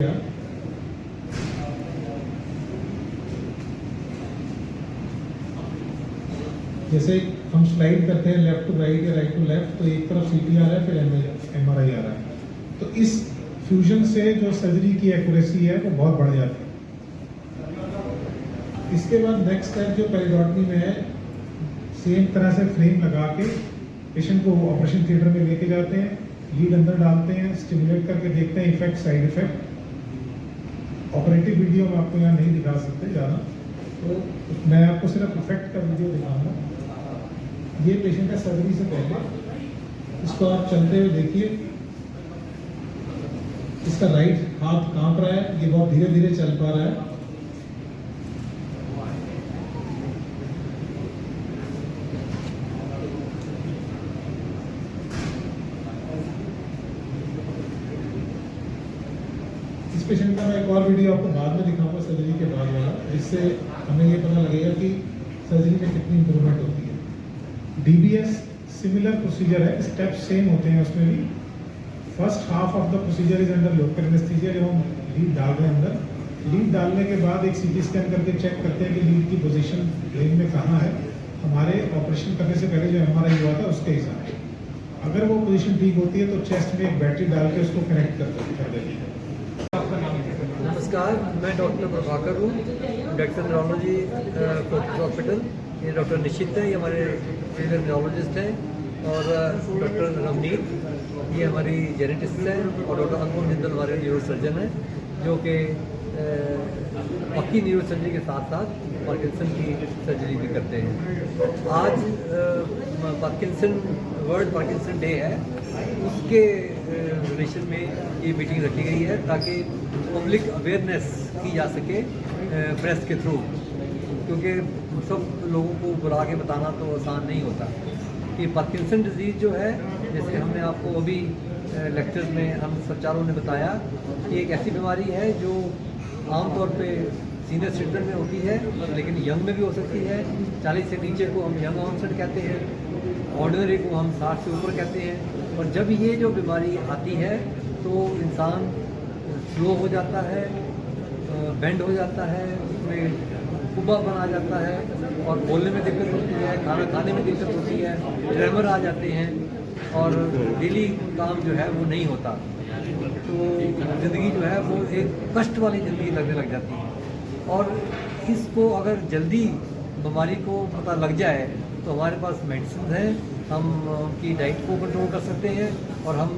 जैसे हम स्लाइड करते हैं लेफ्ट टू राइट या राइट टू लेफ्ट, तो एक तरफ सीटी आ रहा है, फिर एमआरआई आ रहा है। तो इस फ्यूजन से जो सर्जरी की एक्यूरेसी है वो बहुत बढ़ जाती है। इसके बाद नेक्स्ट स्टेप जो पेरिडोटमी में है, सेम तरह से फ्रेम लगा के पेशेंट को ऑपरेशन थिएटर में लेके जाते हैं, लीड अंदर डालते हैं, स्टिमुलेट करके देखते हैं effect, side effect. Operative video में आपको यहाँ नहीं दिखा सकते ज़्यादा, तो मैं आपको सिर्फ इफेक्ट का वीडियो दिखाऊंगा। ये पेशेंट है सर्जरी से पहले, इसको आप चलते हुए देखिए। इसका राइट हाथ कांप रहा है, ये बहुत धीरे धीरे चल पा रहा है। इस पेशेंट का मैं एक और वीडियो आपको बाद में दिखाऊंगा सर्जरी के बाद वाला, जिससे हमें ये पता लगेगा कि सर्जरी में कितनी इंप्रूवमेंट होती है। डीबीएस सिमिलर प्रोसीजर है, स्टेप सेम होते हैं उसमें भी। First half of the procedure is under local anaesthesia. जब हम लीड डाल रहे हैं अंदर, लीड डालने के बाद एक सीटी स्कैन करके चेक करते हैं कि लीड की पोजीशन ब्रेन में कहाँ है, हमारे ऑपरेशन करने से पहले जो एमआरआई हुआ था उसके हिसाब से। अगर वो पोजीशन ठीक होती है तो चेस्ट में एक बैटरी डाल के उसको कनेक्ट कर देती है। नमस्कार, मैं डॉक्टर प्रभाकर हूँ, डायरेक्टर न्यूरोलॉजी फोर्टिस हॉस्पिटल। ये डॉक्टर निश्चित है, ये हमारे सीनियर न्यूरोलॉजिस्ट हैं, और डॉक्टर रवनीत, ये हमारी जेनेटिस्ट हैं, और डॉक्टर अंकुर जिंदल हमारे न्यूरो सर्जन हैं, जो कि बाकी न्यूरो सर्जरी के साथ साथ पार्किंसन की सर्जरी भी करते हैं। आज पार्किंसन वर्ल्ड पार्किंसन डे है, उसके रिलेशन में ये मीटिंग रखी गई है ताकि पब्लिक अवेयरनेस की जा सके प्रेस के थ्रू, क्योंकि सब लोगों को बुला के बताना तो आसान नहीं होता। कि पार्किंसन डिजीज़ जो है, जैसे हमने आपको अभी लेक्चर्स में हम सब चारों ने बताया कि एक ऐसी बीमारी है जो आमतौर पे सीनियर सिटीजन में होती है, लेकिन यंग में भी हो सकती है। 40 से नीचे को हम यंग ऑनसेट कहते हैं, ऑर्डिनरी को हम 60 से ऊपर कहते हैं। और जब ये जो बीमारी आती है तो इंसान स्लो हो जाता है, बेंड हो जाता है, उसमें कुबा बना जाता है, और बोलने में दिक्कत होती है, खाना खाने में दिक्कत होती है, ट्रेमर आ जाते हैं, और डेली काम जो है वो नहीं होता। तो ज़िंदगी जो है वो एक कष्ट वाली ज़िंदगी लगने लग जाती है। और इसको अगर जल्दी बीमारी को पता लग जाए तो हमारे पास मेडिसिन हैं, हम उनकी डाइट को कंट्रोल कर सकते हैं, और हम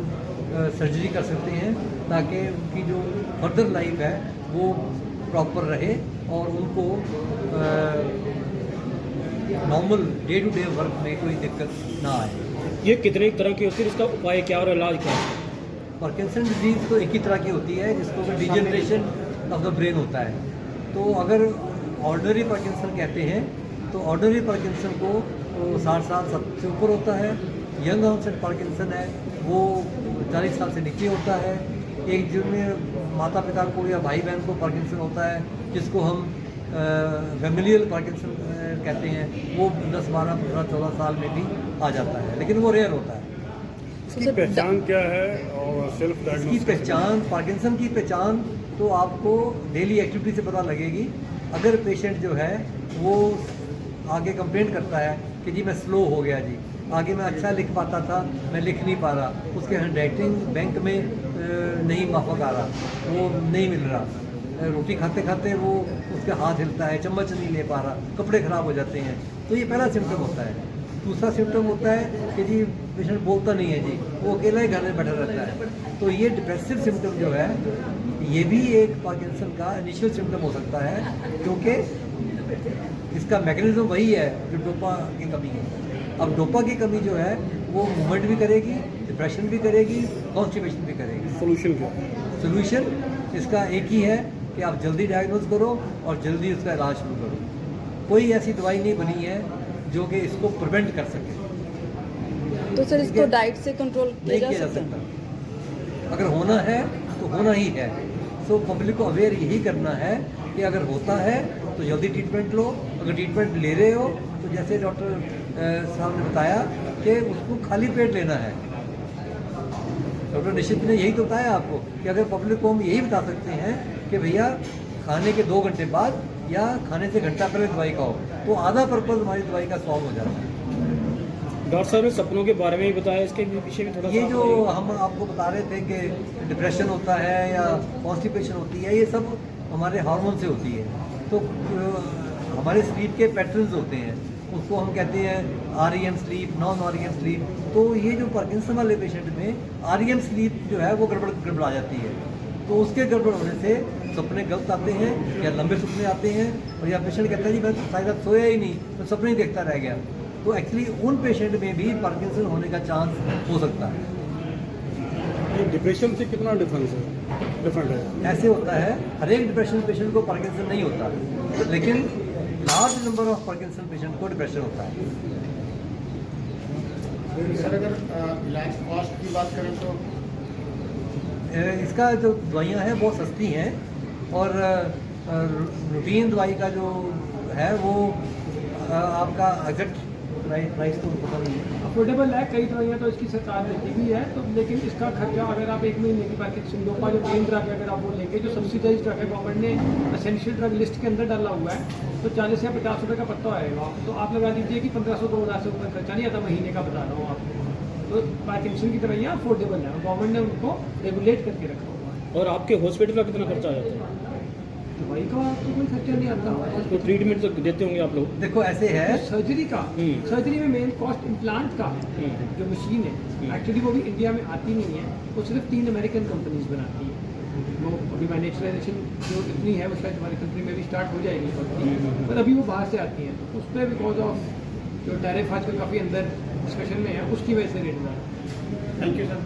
सर्जरी कर सकते हैं ताकि उनकी जो फर्दर लाइफ है वो प्रॉपर रहे और उनको normal day to day work में कोई दिक्कत ना आए। ये कितने तरह की होती है, इसका उपाय क्या और इलाज क्या है? पार्किंसन डिजीज़ तो एक ही तरह की होती है, जिसको डिजेनरेशन ऑफ द ब्रेन होता है। तो अगर ऑर्डिनरी पार्किंसन कहते हैं तो ऑर्डिनरी पार्किंसन को 60 साल से ऊपर होता है। यंग ऑनसेट पार्किंसन है वो 40 साल से नीचे होता है। एक जिनमें माता पिता को या भाई बहन को पार्किंसन होता है, जिसको हम फैमिलियल पार्किंसन कहते हैं, वो 10, 12, 15, 14 साल में भी आ जाता है, लेकिन वो रेयर होता है। इसकी पहचान क्या है और सेल्फ डायग्नोसिस? इसकी पहचान, पार्किंसन की पहचान तो आपको डेली एक्टिविटी से पता लगेगी। अगर पेशेंट जो है वो आगे कंप्लेंट करता है कि जी मैं स्लो हो गया, जी आगे मैं अच्छा लिख पाता था, मैं लिख नहीं पा रहा, उसके हैंडराइटिंग बैंक में नहीं माफक आ रहा, वो नहीं मिल रहा, रोटी खाते खाते वो उसका हाथ हिलता है, चम्मच नहीं ले पा रहा, कपड़े ख़राब हो जाते हैं, तो ये पहला सिम्टम होता है। दूसरा सिम्टम होता है कि जी पेशेंट बोलता नहीं है, जी वो अकेला ही घर में बैठा रहता है। तो ये डिप्रेसिव सिम्टम जो है, ये भी एक पार्किंसन का इनिशियल सिम्टम हो सकता है, क्योंकि इसका मैकेनिज्म वही है जो डोपा की कमी है। अब डोपा की कमी जो है वो मूवमेंट भी करेगी, डिप्रेशन भी करेगी, कॉन्स्टिपेशन भी करेगी। सोल्यूशन क्या? सोल्यूशन इसका एक ही है कि आप जल्दी डायग्नोज करो और जल्दी उसका इलाज शुरू करो। कोई ऐसी दवाई नहीं बनी है जो कि इसको प्रिवेंट कर सके। तो सर इसको डाइट से कंट्रोल नहीं किया जा सकता। अगर होना है तो होना ही है। सो पब्लिक को अवेयर यही करना है कि अगर होता है तो जल्दी ट्रीटमेंट लो। अगर ट्रीटमेंट ले रहे हो तो जैसे डॉक्टर साहब ने बताया कि उसको खाली पेट लेना है। डॉक्टर निश्चित ने यही तो बताया आपको कि अगर पब्लिक को हम यही बता सकते हैं कि भैया खाने के 2 घंटे बाद या खाने से घंटा पहले दवाई खाओ, तो आधा पर्पज़ हमारी दवाई का सॉल्व हो जाता है। डॉक्टर साहब ने सपनों के बारे में भी बताया, इसके विषय में थोड़ा ये सा जो हम आपको बता रहे थे कि डिप्रेशन होता है या कॉन्स्टिपेशन होती है, ये सब हमारे हार्मोन से होती है। तो हमारे स्लीप के पैटर्न्स होते हैं, उसको हम कहते हैं REM sleep, non REM sleep. तो ये जो पार्किंसन वाले पेशेंट में REM स्लीप जो है वो गड़बड़ा जाती है, तो उसके गड़बड़ होने से सपने गलत आते हैं या लंबे सपने आते हैं, और या पेशेंट कहता है जी मैं तो शायद रात सोया ही नहीं, तो सपने ही देखता रह गया। तो एक्चुअली उन पेशेंट में भी पार्किंसन होने का चांस हो सकता है। ये डिप्रेशन से कितना डिफरेंट है? ऐसे होता है, हर एक डिप्रेशन पेशेंट को पार्किंसन नहीं होता, लेकिन large number of Parkinson patient को डिप्रेशन होता है। सर अगर इलाज कॉस्ट की बात करें तो इसका जो दवाइयाँ हैं बहुत सस्ती हैं, और रूटीन दवाई का जो है वो आपका एग्जैक्ट प्राइस तो पता नहीं है। अफोर्डेबल है, कई दवाइयाँ तो इसकी सरकार देती भी है, तो लेकिन इसका खर्चा अगर आप 1 महीने की पार्किंसन डोपा जो मेन ड्रग है अगर आप वो लेंगे, जो सब्सिडाइज ड्रग है गवर्नमेंट ने एसेंशियल ड्रग लिस्ट के अंदर डाला हुआ है, तो 40 या 50 रुपये का पत्ता आएगा। तो आप लगा दीजिए कि 1500-2000 से ऊपर खर्चा नहीं आता, महीने का बता रहा हूँ आपको। तो पार्किंसन की दवाइयाँ अफोर्डेबल है, गवर्नमेंट ने उनको रेगुलेट करके रखा हुआ है। और आपके हॉस्पिटल का कितना खर्चा आ जाता है? दवाई का तो कोई खर्चा नहीं आता। तो ट्रीटमेंट तो देते होंगे आप लोग? देखो ऐसे है, सर्जरी का, सर्जरी में मेन कॉस्ट इम्प्लांट का है, जो मशीन है एक्चुअली वो भी इंडिया में आती नहीं है, वो सिर्फ 3 अमेरिकन कंपनीज बनाती है। वो अभी मैन्युफैक्चरिंग जो इतनी है वो शायद हमारी कंट्री में भी स्टार्ट हो जाएगी, पर अभी वो बाहर से आती हैं, तो उस पर बिकॉज ऑफ जो टैरिफ आजकल काफ़ी अंदर डिस्कशन में है, उसकी वजह से रेट बढ़ा है। Thank you sir.